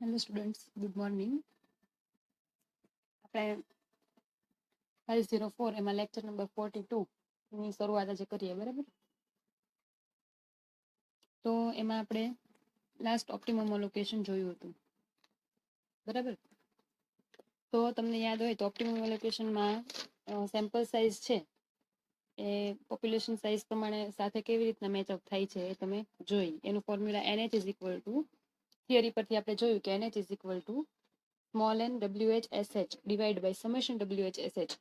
Hello students, good morning. આપણે 504 એમાં lecture number 42 ની શરૂઆત આજે કરીએ, બરાબર? તો એમાં આપણે લાસ્ટ ઓપ્ટિમમ અલોકેશન જોયું હતું, બરાબર? તો તમને યાદ હોય તો ઓપ્ટિમમ અલોકેશનમાં સેમ્પલ સાઇઝ છે એ પોપ્યુલેશન સાઇઝ પ્રમાણે સાથે કેવી રીતના મેચઅપ થાય છે એ તમે જોઈ. એનું formula NH is equal to, theory પરથી આપણે જોયું કે NH is equal to small n WHSH divide by summation WHSH,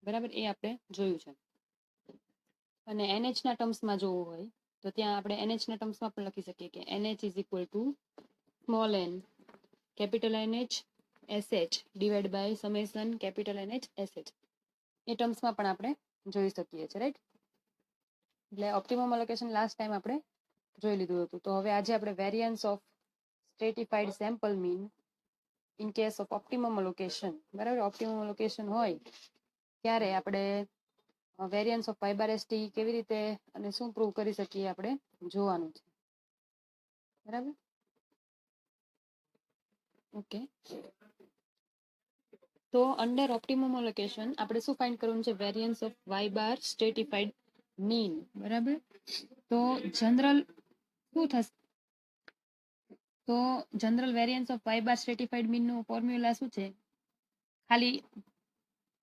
બરાબર? એ આપણે જોયું છે. અને NH ના ટર્મ્સમાં જોવું હોય તો ત્યાં આપણે NH ના ટર્મ્સમાં પણ લખી શકીએ કે NH is equal to small n capital NH SH divide by summation capital NH SH. એ ટર્મ્સમાં પણ આપણે જોઈ શકીએ છીએ, રાઈટ? એટલે ઓપ્ટિમમ અલોકેશન લાસ્ટ ટાઈમ આપણે જોઈ લીધું હતું. તો હવે આજે આપણે variance of stratified sample mean in case of optimum allocation, બરાબર? ઓપ્ટિમમ અલોકેશન હોય ત્યારે આપણે વેરિયન્સ ઓફ y/st કેવી રીતે અને શું પ્રૂવ કરી શકીએ આપણે જોવાનું છે, બરાબર? ઓકે, તો અંડર ઓપ્ટિમમ અલોકેશન આપણે શું ફાઇન્ડ કરવાનું છે? Variance of y/ stratified mean, બરાબર? તો જનરલ શું થશે? તો general variance of y/ stratified mean નું ફોર્મ્યુલા શું છે? ખાલી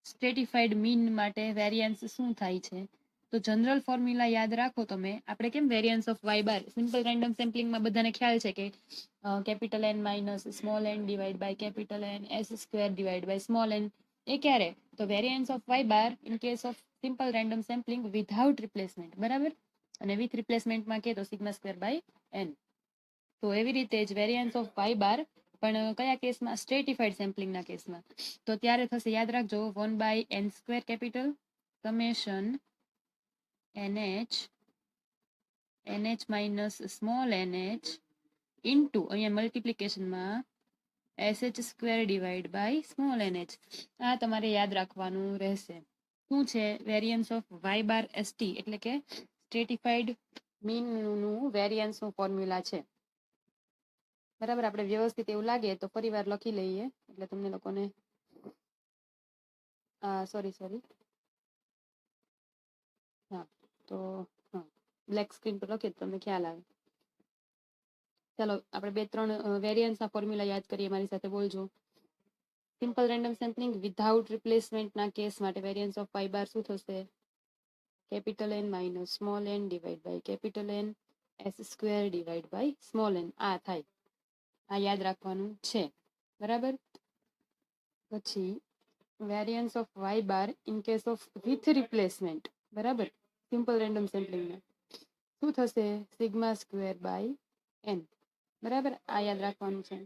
સ્ટ્રેટિફાઈડ મીન માટે વેરિયન્સ શું થાય છે? તો જનરલ ફોર્મ્યુલા યાદ રાખો તમે. આપણે કેમ variance of y/, simple random સેમ્પલિંગમાં બધાને ખ્યાલ છે કે capital N minus small n divide by capital N S² divide by small n. એ ક્યારે? તો variance of y/ in case of simple random sampling without replacement, બરાબર? અને વિથ રિપ્લેસમેન્ટમાં કે તો σ² બાય n. તો એવી રીતે જ વેરિયન્સ ઓફ y/, પણ કયા કેસમાં? સ્ટ્રેટિફાઈડ સેમ્પલિંગના કેસમાં. તો ત્યારે થશે, યાદ રાખજો, 1/n² capital summation NH minus small nh into અહીંયા મલ્ટિપ્લિકેશનમાં SH² divide by small nh. આ તમારે યાદ રાખવાનું રહેશે. શું છે? વેરિયન્સ ઓફ y/st એટલે કે સ્ટ્રેટિફાઈડ મીન નું વેરિયન્સ નું ફોર્મ્યુલા છે, બરાબર? આપણે વ્યવસ્થિત એવું લાગે તો ફરી વાર લખી લઈએ એટલે તમને લોકોને સોરી હા, તો હા, બ્લેક સ્ક્રીન પર લખીએ તો તમને ખ્યાલ આવે. ચાલો આપણે 2-3 વેરિયન્સના ફોર્મ્યુલા યાદ કરીએ. મારી સાથે બોલજો. સિમ્પલ રેન્ડમ સેમ્પલિંગ વિધાઉટ રિપ્લેસમેન્ટના કેસ માટે વેરિયન્સ ઓફ y/ શું થશે? Capital N minus small n divide by capital N S² divide by small n. આ થાય. આ યાદ રાખવાનું છે, બરાબર? પછી variance of y/, in case of with replacement, બરાબર? સિમ્પલ રેન્ડમ સેમ્પલિંગમાં શું થશે? σ² બાય n, બરાબર? આ યાદ રાખવાનું છે.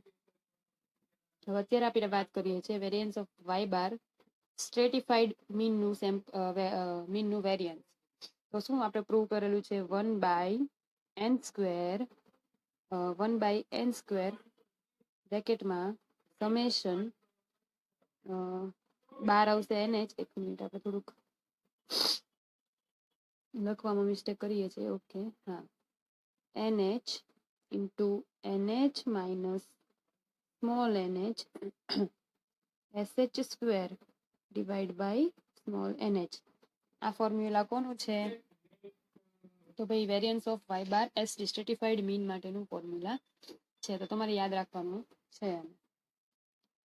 હવે અત્યારે આપણે વાત કરીએ છીએ વેરિયન્સ ઓફ y/, સ્ટ્રેટિફાઈડ મીનનું વેરિયન્સ. તો શું આપણે પ્રૂવ કરેલું છે? 1/n² બ્રેકેટમાં સમેશન 12 આવશે NH. એક મિનિટ, આપણે થોડુંક લખવામાં મિસ્ટેક કરીએ છીએ. ઓકે, હા, NH into NH minus small nh SH² divide by small nh. આ ફોર્મ્યુલા કોનું છે? તો ભાઈ variance of y/, stratified mean માટેનું ફોર્મ્યુલા છે. તો તમારે યાદ રાખવાનું છે.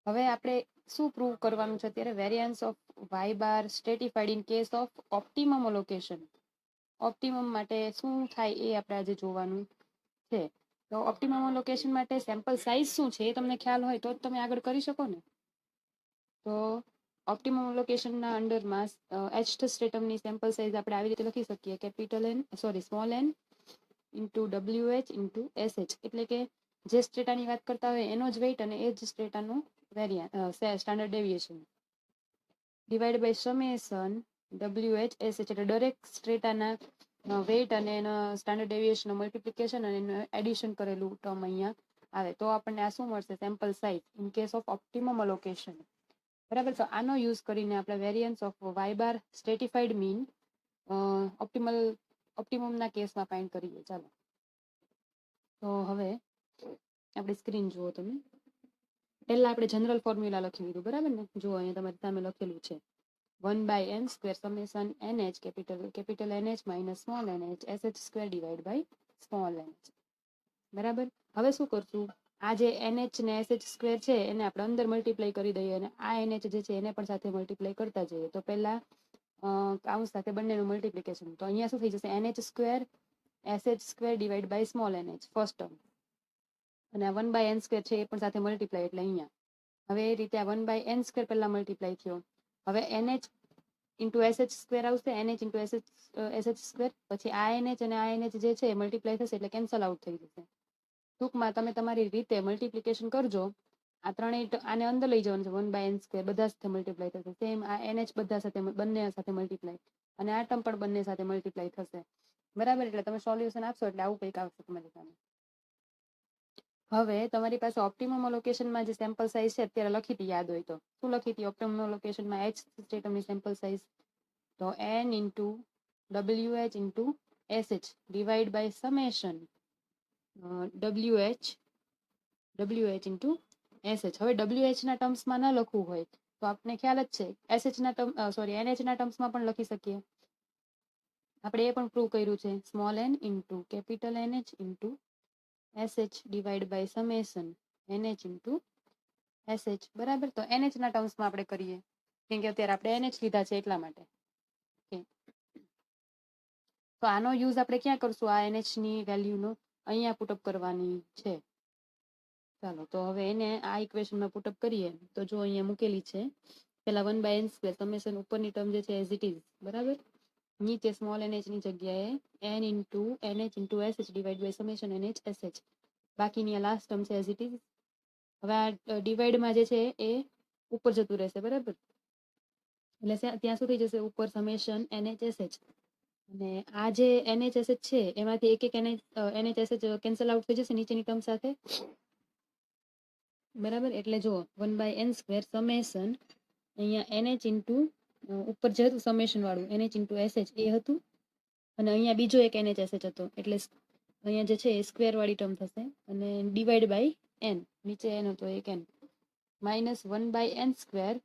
હવે આપણે શું પ્રૂવ કરવાનું છે અત્યારે? Variance of y/, stratified in case of optimum allocation. Optimum માટે શું થાય એ આપણે આજે જોવાનું છે. તો ઓપ્ટિમમ અલોકેશન માટે સેમ્પલ સાઇઝ શું છે એ તમને ખ્યાલ હોય તો જ તમે આગળ કરી શકો ને. તો ઓપ્ટિમમ અલોકેશનના અંડરમાં H સ્ટ્રેટમની સેમ્પલ સાઇઝ આપણે આવી રીતે લખી શકીએ, capital small n into WH into SH. એટલે કે જે સ્ટ્રેટાની વાત કરતા હોય એનો જ વેઇટ અને એ જ સ્ટ્રેટાનું standard deviation divide by summation WH SH. એટલે દરેક સ્ટ્રેટાના વેઇટ અને એના સ્ટાન્ડર્ડ ડેવિએશન મલ્ટિપ્લિકેશન અને એનું એડિશન કરેલું ટર્મ અહીંયા આવે તો આપણને આ શું મળશે? Sample size in case of optimum allocation, બરાબર? તો આનો યુઝ કરીને આપણે variance of y/, stratified mean ઓપ્ટિમમના કેસમાં ફાઇન્ડ કરીએ. ચાલો, તો હવે આપણી સ્ક્રીન જુઓ તમે. પહેલા આપણે જનરલ ફોર્મ્યુલા લખી લીધું, બરાબર ને? જુઓ અહીંયા તમારી સામે લખેલું છે 1/n² summation NH capital NH minus small NH SH square divide by small NH. બરાબર. હવે શું કરશું? આ જે NH ને SH સ્ક્વેર છે એને આપણે અંદર મલ્ટીપ્લાય કરી દઈએ અને આ NH જે છે એને પણ સાથે મલ્ટીપ્લાય કરતા જઈએ. તો પહેલા કાઉન્સ સાથે બંનેનું મલ્ટીપ્લિકેશન. તો અહીંયા શું થઈ જશે? NH square SH square divide by small NH first term, અને આ 1/n² છે એ પણ સાથે મલ્ટીપ્લાય એટલે અહીંયા. હવે એ રીતે આ 1/n² પહેલા મલ્ટીપ્લાય થયો. હવે NH ઇન્ટુ SH સ્ક્વેર આવશે, NH ઇન્ટુ SH સ્ક્વેર, પછી આ NH અને આ NH જે છે મલ્ટીપ્લાય થશે એટલે કેન્સલ આઉટ થઈ જશે. ટૂંકમાં તમે તમારી રીતે મલ્ટીપ્લિકેશન કરજો. આ ત્રણેય આને અંદર લઈ જવાનું છે 1/n² બધા સાથે મલ્ટીપ્લાય થશે. સેમ આ NH બધા સાથે બંને સાથે મલ્ટીપ્લાય, અને આ ટર્મ પણ બંને સાથે મલ્ટીપ્લાય થશે. બરાબર. એટલે તમે સોલ્યુશન આપશો એટલે આવું કંઈક આવશે તમારી સામે. હવે તમારી પાસે ઓપ્ટિમમ લોકેશનમાં જે સેમ્પલ સાઇઝ છે અત્યારે લખી હતી, યાદ હોય તો શું લખી હતી ઓપ્ટિમમ લોકેશનમાં? H સ્ટેટમની સેમ્પલ સાઇઝ તો n into WH into SH divide by summation WH into SH. હવે WH ના ટર્મ્સમાં ન લખવું હોય તો આપણે ખ્યાલ જ છે SH ના NH ના ટર્મ્સમાં પણ લખી શકીએ. આપણે એ પણ પ્રૂવ કર્યું છે. Small n into capital NH into SH divide by summation NH into SH. બરાબર. તો NH ના ટર્મ્સમાં આપણે કરીએ, કેમ કે અત્યારે આપણે NH લીધા છે એટલા માટે. તો આનો યુઝ આપણે ક્યાં કરશું? આ NH ની વેલ્યુનો અહીંયા પુટઅપ કરવાની છે. ચાલો તો હવે એને આ ઇક્વેશનમાં પુટઅપ કરીએ. તો જો અહીંયા મૂકેલી છે પેલા 1/n² સમેશન ઉપરની ટર્મ જે છે એઝ ઇટ ઇઝ, બરાબર. નીચે સ્મોલ NH ની જગ્યાએ n into NH into SH divide by summation NH SH. બાકીની આ લાસ્ટ ટર્મ છે એઝ ઇટ ઇઝ. હવે આ ડિવાઈડમાં જે છે એ ઉપર જતું રહેશે, બરાબર. એટલે ત્યાં શું થઈ જશે? ઉપર સમેશન NH SH, અને આ જે NH SH છે એમાંથી એક NH SH કેન્સલ આઉટ થઈ જશે નીચેની ટર્મ સાથે, બરાબર. એટલે જો 1/n² સમેશન અહીંયા NH ઇન્ટુ ઉપર જે હતું સમેશન વાળું NH ઇન્ટુ SH એ હતું, અને અહીંયા બીજો એક NH SH હતો, એટલે અહીંયા જે છે એ સ્ક્વેર વાળી ટર્મ થશે, અને ડિવાઈડ બાય n, નીચે n હતો એક n, minus 1/n²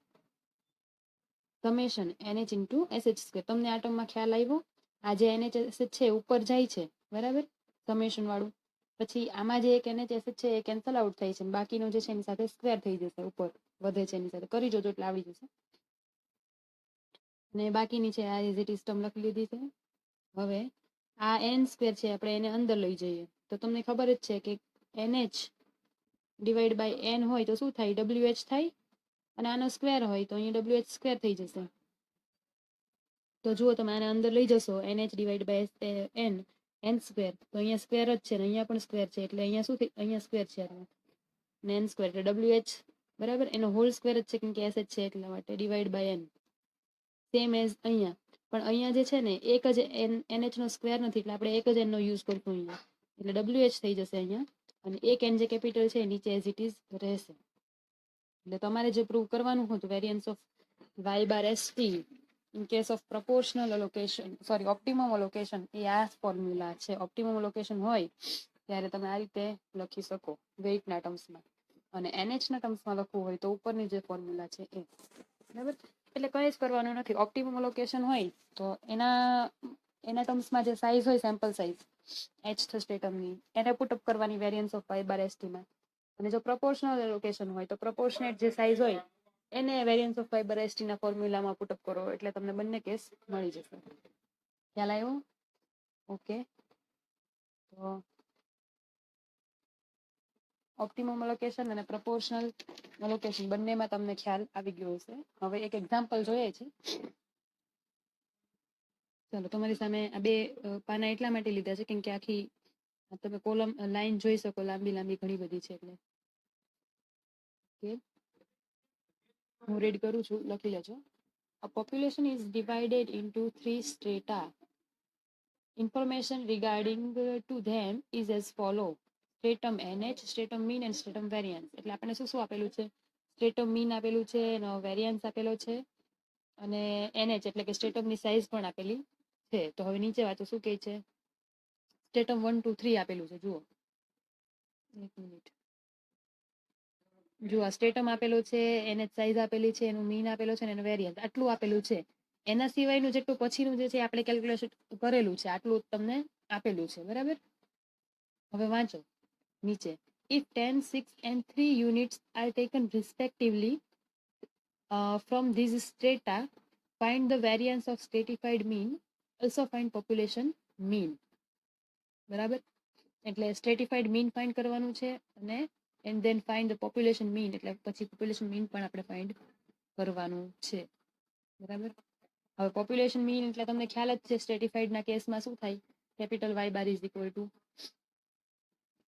summation NH into SH square. તમને આ ટર્મમાં ખ્યાલ આવ્યો? આ જે NH SH છે ઉપર જાય છે, બરાબર, સમેશન વાળું. પછી આમાં જે એક NH SH છે એ કેન્સલ આઉટ થાય છે, બાકીનો જે છે એની સાથે સ્ક્વેર થઈ જશે, ઉપર વધે છે એની સાથે. કરી જોજો એટલે આવડી જશે. અને બાકીની છે આ ઇઝ ઇટ ઇઝ ટર્મ લખી લીધી છે. હવે આ n² છે આપણે એને અંદર લઈ જઈએ તો તમને ખબર જ છે કે NH ડિવાઈડ બાય n હોય તો શું થાય? WH થાય, અને આનો સ્ક્વેર હોય તો અહીંયા WH સ્ક્વેર થઈ જશે. તો જુઓ તમે આને અંદર લઈ જશો NH ડિવાઈડ બાય n², તો અહીંયા સ્ક્વેર જ છે ને અહીંયા પણ સ્ક્વેર છે, એટલે અહીંયા શું થઈ? અહીંયા સ્ક્વેર છે ને n² એટલે WH, બરાબર, એનો હોલ સ્ક્વેર જ છે કેમ કે SH છે એટલા માટે, divide by n. Same as અહીંયા, પણ અહીંયા જે છે ને એક જ NH નો સ્ક્વેર નથી, એટલે આપણે એક જ n નો યુઝ કરશું અહીંયા, એટલે WH થઈ જશે અહીંયા, અને એક n જે કેપિટલ છે નીચે એઝ ઇટ ઇઝ રહેશે. એટલે તમારે જે પ્રૂવ કરવાનું હતું variance of y/st in case of proportional location, optimum location, એ આ ફોર્મ્યુલા છે. ઓપ્ટિમમ લોકેશન હોય ત્યારે તમે આ રીતે લખી શકો વેઇટના ટર્મ્સમાં, અને NH ના ટર્મ્સમાં લખવું હોય તો ઉપરની જે ફોર્મ્યુલા છે એ, બરાબર. એટલે કંઈ જ કરવાનું નથી. ઓપ્ટિમમ લોકેશન હોય તો એના ટર્મ્સમાં જે સાઇઝ હોય સેમ્પલ સાઇઝ H સ્ટેટમની એને પુટઅપ કરવાની વેરિયન્સ ઓફ y/st માં, અને જો પ્રપોર્શનલ લોકેશન હોય તો પ્રપોર્શનેટ જે સાઇઝ હોય એને વેરિયન્સ ઓફ y/st ના ફોર્મ્યુલામાં પુટઅપ કરો એટલે તમને બંને કેસ મળી જશે. ખ્યાલ આવ્યો? ઓકે. તો ઓપ્ટિમમ લોકેશન અને પ્રપોર્શનલ લોકેશન બંનેમાં તમને ખ્યાલ આવી ગયો હશે. હવે એક એક્ઝામ્પલ જોઈએ છે. ચાલો તમારી સામે આ બે પાના એટલા માટે લીધા છે કેમ કે આખી તમે કોલમ લાઈન જોઈ શકો, લાંબી લાંબી ઘણી બધી છે એટલે. ઓકે, હું રીડ કરું છું, લખી લેજો. A population is divided into 3 strata. Information regarding to them is as follow: stratum NH, stratum mean and stratum variance. એટલે આપણને શું શું આપેલું છે? stratum mean આપેલું છે, એનો variance આપેલો છે, અને NH એટલે કે સ્ટેટમની સાઇઝ પણ આપેલી છે. તો હવે નીચે વાંચો શું કહે છે? સ્ટેટમ 1 2 3 આપેલું છે, જુઓ. એક મિનિટ. જો આ સ્ટેટમ આપેલું છે, એને સાઈઝ આપેલી છે, એનું મીન આપેલો છે, એનું વેરિયન્સ આટલું આપેલું છે. એના સિવાયનું જેટલું પછીનું જે છે આપણે કેલ્ક્યુલેશન કરેલું છે, આટલું તમને આપેલું છે. બરાબર, હવે વાંચો નીચે. If 10, 6 and 3 units are taken respectively from these strata, find the variance of stratified mean, also find population mean. બરાબર, એટલે સ્ટ્રેટિફાઈડ મીન ફાઇન્ડ કરવાનું છે અને and then find the population mean, એટલે પછી પોપ્યુલેશન મીન પણ આપણે ફાઇન્ડ કરવાનું છે. બરાબર, હવે પોપ્યુલેશન મીન એટલે તમને ખ્યાલ જ છે સ્ટ્રેટિફાઈડના કેસમાં શું થાય, capital Y bar is equal to,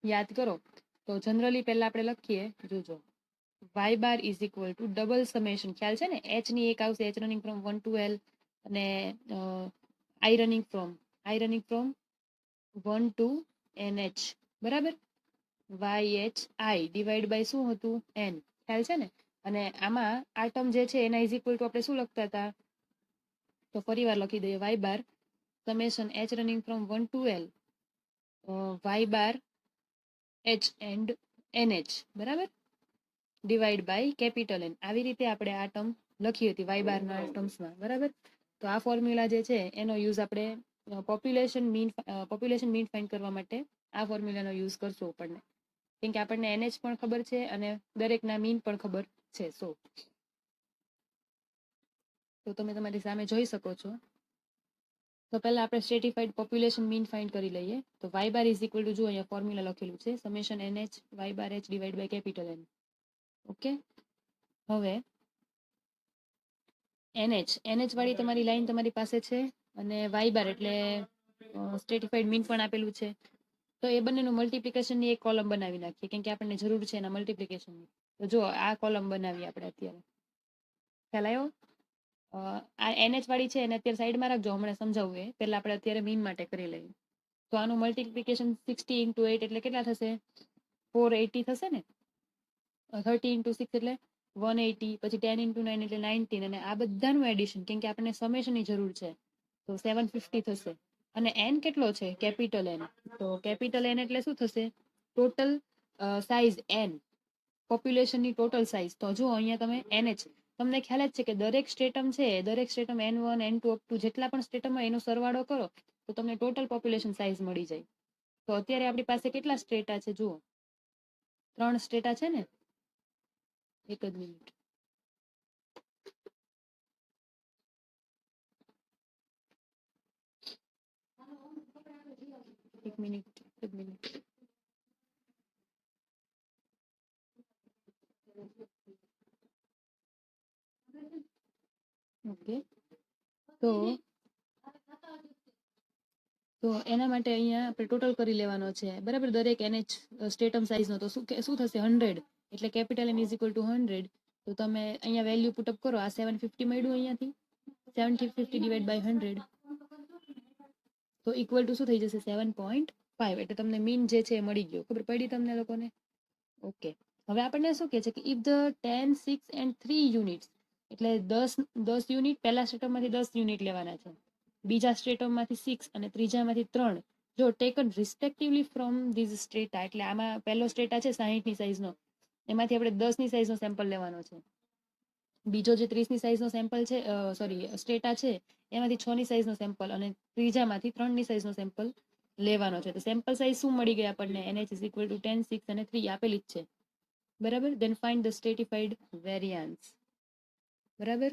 યાદ કરો તો જનરલી પહેલા આપણે લખીએ, જોજો Y bar is equal to double summation, ખ્યાલ છે ને, એચ ની એક આવશે, H running from 1 to L, અને I running from 1 to NH. બરાબર, YHI ડિવાઈડ બાય શું હતું, N, ખ્યાલ છે ને. અને આમાં આ ટર્મ જે છે એના ઇઝ ઇક્વલ ટુ આપણે શું લખતા હતા, તો ફરી વાર લખી દઈએ, Y bar summation H running from 1 to L Y bar H and NH. બરાબર, ડિવાઈડ બાય કેપિટલ N. આવી રીતે આપણે આ ટર્મ લખી હતી વાય બારના ટર્મ્સમાં. બરાબર, તો આ ફોર્મ્યુલા જે છે એનો યુઝ આપણે પોપ્યુલેશન મીન ફાઇન્ડ કરવા માટે આ ફોર્મ્યુલાનો યુઝ કરશું આપણને, કેમ કે આપણને NH પણ ખબર છે અને દરેકના મીન પણ ખબર છે. તો તમે તમારી સામે જોઈ શકો છો. તો પહેલા આપણે સ્ટ્રેટિફાઈડ પોપ્યુલેશન મીન ફાઇન્ડ કરી લઈએ. તો Y bar is equal to, જો અહીંયા ફોર્મ્યુલા લખેલું છે, summation NH Y bar H divide by capital N. Okay, હવે NH વાળી તમારી લાઈન તમારી પાસે છે અને વાય બાર એટલે સ્ટ્રેટિફાઈડ મીન પણ આપેલું છે. તો એ બંનેનું મલ્ટિપ્લિકેશનની એક કોલમ બનાવી નાખીએ, કેમ કે આપણને જરૂર છે એના મલ્ટિપ્લિકેશનની. તો જો આ કોલમ બનાવીએ આપણે અત્યારે, ખ્યાલ આવ્યો. આ NH વાળી છે એને અત્યારે સાઈડમાં રાખજો, હમણાં સમજાવવું એ પહેલા આપણે અત્યારે મીન માટે કરી લઈએ. તો આનું મલ્ટિપ્લિકેશન 60 into 8 એટલે કેટલા થશે, 480 થશે ને. 30 into 6 એટલે 180, પછી 10 into 9 એટલે 19, અને આ બધાનું એડિશન, કેમ કે આપણને સમેશનની જરૂર છે, તો 750 થશે. અને n કેટલો છે, કેપિટલ N. તો કેપિટલ N એટલે શું થશે, ટોટલ સાઇઝ n, પોપ્યુલેશનની ટોટલ સાઇઝ. તો જો અહીંયા તમે NH, તમને ખ્યાલ જ છે કે દરેક સ્ટેટમ છે, દરેક સ્ટેટમ N1 N2 અપ ટુ જેટલા પણ સ્ટેટમ હોય એનો સરવાળો કરો તો તમને ટોટલ પોપ્યુલેશન સાઇઝ મળી જાય. તો અત્યારે આપણી પાસે કેટલા સ્ટેટા છે, જુઓ 3 સ્ટેટા છે ને. એક જ મિનિટ, એક મિનિટ. ઓકે, તો એના માટે અહીંયા આપણે ટોટલ કરી લેવાનો છે. બરાબર, દરેક NH સ્ટેટમ સાઇઝનો તો શું થશે, 100, એટલે capital N is equal two 100. તો તમે અહીંયા વેલ્યુ પુટઅપ કરો, આ 750 મળ્યું અહીંયાથી, 750 ડિવાઈડ બાય 100, તો ઇક્વલ ટુ શું થઈ જશે, 7.5. એટલે તમને મીન જે છે એ મળી ગયો. ખબર પડી તમને લોકોને? ઓકે, હવે આપણને શું કહે છે કે ઇફ ધ 10, 6 and 3 યુનિટ્સ, એટલે 10 યુનિટ પહેલા સ્ટેટમમાંથી 10 યુનિટ લેવાના છે, બીજા સ્ટેટમમાંથી 6 અને ત્રીજામાંથી 3, જો ટેકન રિસ્પેક્ટિવલી ફ્રોમ ધીઝ સ્ટ્રેટા, એટલે આમાં પહેલો સ્ટ્રેટા છે 60ની સાઇઝનો, એમાંથી આપણે 10ની સાઇઝનો સેમ્પલ લેવાનો છે. બીજો જે 30ની સાઇઝનો સેમ્પલ છે, સ્ટ્રેટા છે, એમાંથી 6ની સાઇઝનો સેમ્પલ, અને ત્રીજામાંથી 3ની સાઇઝનો સેમ્પલ લેવાનો છે. તો સેમ્પલ સાઇઝ શું મળી ગઈ આપણને, NH ઇઝ ઇક્વલ ટુ 10, 6 અને 3 આપેલી જ છે. બરાબર, ધેન ફાઇન્ડ ધ સ્ટ્રેટિફાઈડ વેરિયાન્સ. બરાબર,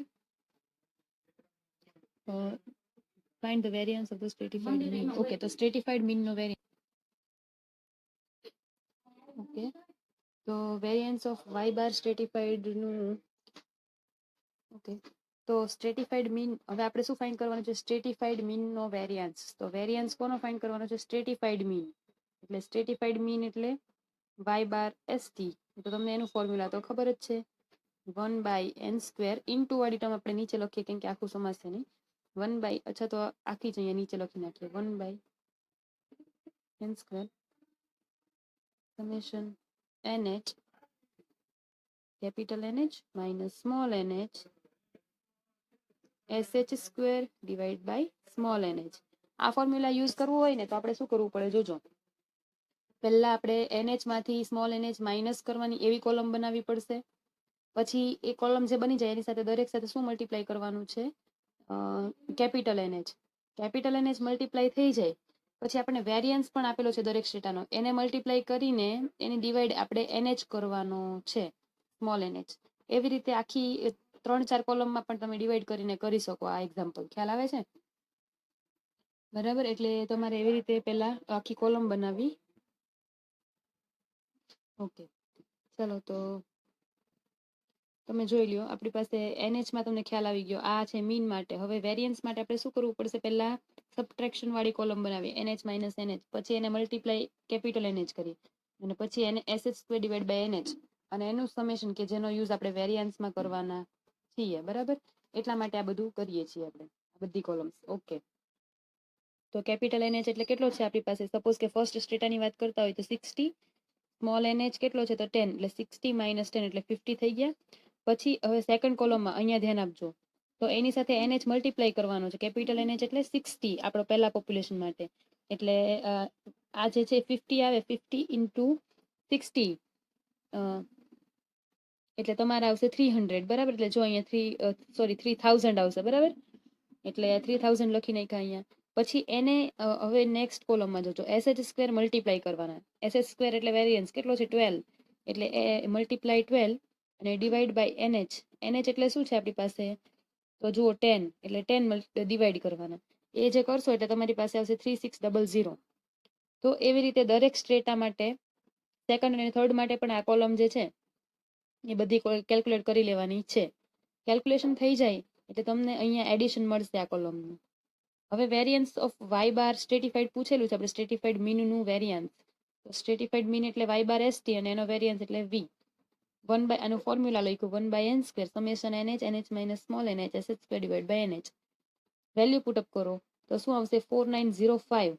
find the variance of the stratified mean. Okay, તો stratified mean નો variance. ઓકે, તો variance of y bar stratified નું, ઓકે, તો સ્ટ્રેટિફાઈડ મીન, હવે આપણે શું ફાઇન્ડ કરવાનું છે, સ્ટ્રેટિફાઈડ મીન નો વેરિયન્સ. તો વેરિયન્સ કોનો ફાઇન્ડ કરવાનો છે, સ્ટ્રેટિફાઈડ મીન. એટલે સ્ટ્રેટિફાઈડ મીન એટલે y બાર ST. તો તમને એનું ફોર્મ્યુલા તો ખબર જ છે, 1/n² ઇન્ટુ વાળી ટર્મ આપણે નીચે લખીએ, કેમ કે આખું સમાસ છે નહીં, 1 અચ્છા તો આખી જ અહીંયા નીચે લખી નાખીએ, 1/n² summation NH capital NH minus small NH SH² divide by small NH. આ ફોર્મ્યુલા યુઝ કરવું હોય ને તો આપણે શું કરવું પડે, જોજો. પહેલા આપણે NH માંથી સ્મોલ NH માઇનસ કરવાની એવી કોલમ બનાવવી પડશે. પછી એ કોલમ જે બની જાય એની સાથે દરેક સાથે શું મલ્ટીપ્લાય કરવાનું છે, capital NH. Capital NH multiply થઈ જાય પછી આપણને વેરિયન્સ પણ આપેલો છે દરેક સ્ટેટાનો, એને મલ્ટીપ્લાય કરીને એની ડિવાઈડ આપણે NH કરવાનો છે, સ્મોલ NH. એવી રીતે આખી 3-4 કોલમમાં પણ તમે ડિવાઈડ કરીને કરી શકો આ એક્ઝામ્પલ. ખ્યાલ આવે છે? બરાબર. એટલે તમારે એવી રીતે પહેલા આખી કોલમ બનાવવી. ઓકે, ચલો તો તમે જોઈ લ્યો, આપણી પાસે NH માં તમને ખ્યાલ આવી ગયો, આ છે મીન માટે. હવે વેરિયન્સ માટે આપણે શું કરવું પડશે? પહેલા સબટ્રેક્શન વાળી કોલમ બનાવીએ, NH માઇનસ NH, પછી એને મલ્ટીપ્લાય કેપિટલ NH કરીએ, અને પછી એને SH² ડિવાઈડ બાય NH, અને એનું સમેશન કે જેનો યુઝ આપણે વેરિયન્સમાં કરવાના છીએ. બરાબર. એટલા માટે આ બધું કરીએ છીએ આપણે, આ બધી કોલમ્સ. ઓકે, તો કેપિટલ NH એટલે કેટલો છે આપણી પાસે? સપોઝ કે ફર્સ્ટ સ્ટેટાની વાત કરતા હોય તો 60, સ્મોલ NH કેટલો છે તો 10, એટલે 60 માઇનસ 10 એટલે 50 થઈ ગયા. પછી હવે સેકન્ડ કોલમમાં અહીંયા ધ્યાન આપજો, તો એની સાથે NH મલ્ટીપ્લાય કરવાનો છે. કેપિટલ NH એટલે 60 આપણો પહેલા પોપ્યુલેશન માટે, એટલે આ જે છે 50 આવે, 50 ઇન્ટુ 60 એટલે તમારે આવશે 300. બરાબર. એટલે જો અહીંયા 3000 આવશે. બરાબર. એટલે 3000 લખી નાખ્યા અહીંયા. પછી એને હવે નેક્સ્ટ કોલમમાં જોજો, SH² મલ્ટીપ્લાય કરવાના. SH² એટલે વેરિયન્સ કેટલો છે? 12, એટલે મલ્ટીપ્લાય 12 અને ડિવાઈડ બાય NH. NH એટલે શું છે આપણી પાસે? તો જુઓ 10, એટલે 10 ડિવાઈડ કરવાના. એ જે કરશો એટલે તમારી પાસે આવશે 3600. તો એવી રીતે દરેક સ્ટ્રેટા માટે, સેકન્ડ અને થર્ડ માટે પણ આ કોલમ જે છે એ બધી કેલ્ક્યુલેટ કરી લેવાની છે. કેલ્ક્યુલેશન થઈ જાય એટલે તમને અહીંયા એડિશન મળશે આ કોલમનું. હવે વેરિયન્સ ઓફ વાય બાર સ્ટ્રેટિફાઈડ પૂછેલું છે આપણે, સ્ટ્રેટિફાઈડ મીનનું વેરિયન્સ. તો સ્ટ્રેટિફાઈડ મીન એટલે y/ST અને એનો વેરિયન્સ એટલે v. આનું ફોર્મ્યુલા લખ્યું 1/n² summation NH NH minus small NH SH² divide by NH. Value put up કરો તો શું આવશે? 4905.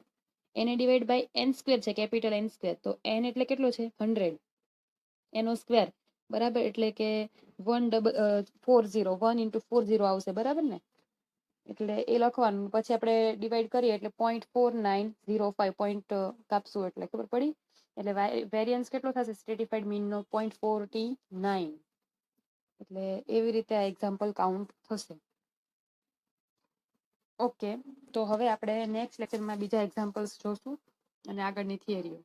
એને ડિવાઈડ બાય n² છે, કેપિટલ n². તો n એટલે કેટલો છે? 100, એનો સ્ક્વેર. બરાબર. એટલે કે 1 ઇન્ટુ 40 આવશે. બરાબર ને? એટલે એ લખવાનું. પછી આપણે ડિવાઈડ કરીએ એટલે 0.4905 પોઈન્ટ કાપશું એટલે ખબર પડી. એટલે વેરિયન્સ કેટલો થશે સ્ટ્રેટિફાઈડ મીનનો? 0.49. એટલે એવી રીતે આ એક્ઝામ્પલ કાઉન્ટ થશે. ઓકે, તો હવે આપણે નેક્સ્ટ લેક્ચરમાં બીજા એક્ઝામ્પલ્સ જોશું અને આગળની થિયરીઓ.